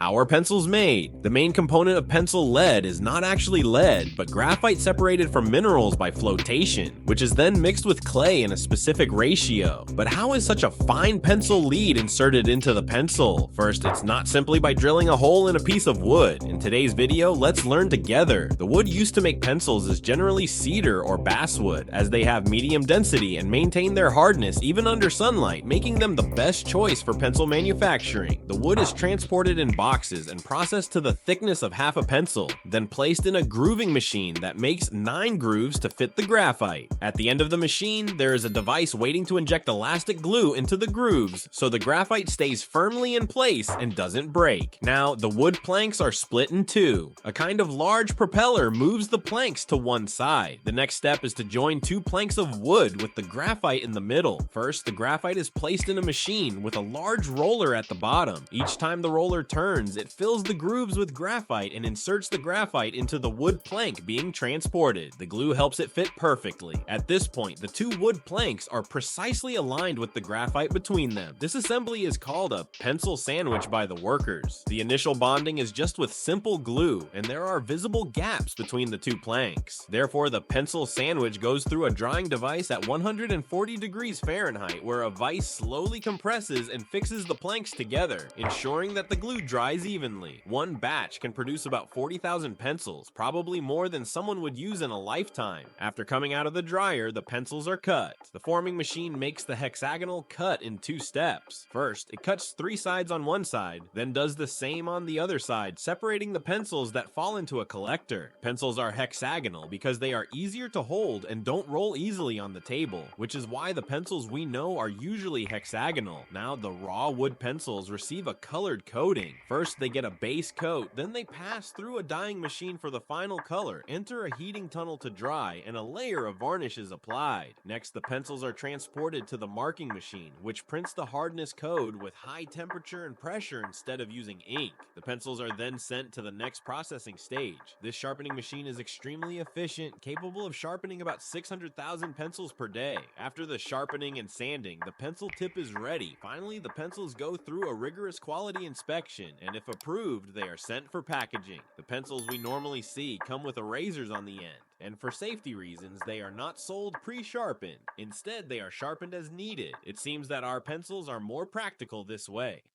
How are pencils made? The main component of pencil lead is not actually lead, but graphite separated from minerals by flotation, which is then mixed with clay in a specific ratio. But how is such a fine pencil lead inserted into the pencil? First, it's not simply by drilling a hole in a piece of wood. In today's video, let's learn together. The wood used to make pencils is generally cedar or basswood, as they have medium density and maintain their hardness even under sunlight, making them the best choice for pencil manufacturing. The wood is transported in boxes and processed to the thickness of half a pencil, then placed in a grooving machine that makes 9 grooves to fit the graphite. At the end of the machine, there is a device waiting to inject elastic glue into the grooves so the graphite stays firmly in place and doesn't break. Now, the wood planks are split in two. A kind of large propeller moves the planks to one side. The next step is to join 2 planks of wood with the graphite in the middle. First, the graphite is placed in a machine with a large roller at the bottom. Each time the roller turns, it fills the grooves with graphite and inserts the graphite into the wood plank being transported. The glue helps it fit perfectly. At this point, the 2 wood planks are precisely aligned with the graphite between them. This assembly is called a pencil sandwich by the workers. The initial bonding is just with simple glue, and there are visible gaps between the 2 planks. Therefore, the pencil sandwich goes through a drying device at 140 degrees Fahrenheit, where a vise slowly compresses and fixes the planks together, ensuring that the glue dries evenly. One batch can produce about 40,000 pencils, probably more than someone would use in a lifetime. After coming out of the dryer, the pencils are cut. The forming machine makes the hexagonal cut in 2 steps. First, it cuts 3 sides on one side, then does the same on the other side, separating the pencils that fall into a collector. Pencils are hexagonal because they are easier to hold and don't roll easily on the table, which is why the pencils we know are usually hexagonal. Now, the raw wood pencils receive a colored coating. First, they get a base coat, then they pass through a dyeing machine for the final color, enter a heating tunnel to dry, and a layer of varnish is applied. Next, the pencils are transported to the marking machine, which prints the hardness code with high temperature and pressure instead of using ink. The pencils are then sent to the next processing stage. This sharpening machine is extremely efficient, capable of sharpening about 600,000 pencils per day. After the sharpening and sanding, the pencil tip is ready. Finally, the pencils go through a rigorous quality inspection, and if approved, they are sent for packaging. The pencils we normally see come with erasers on the end, and for safety reasons, they are not sold pre-sharpened. Instead, they are sharpened as needed. It seems that our pencils are more practical this way.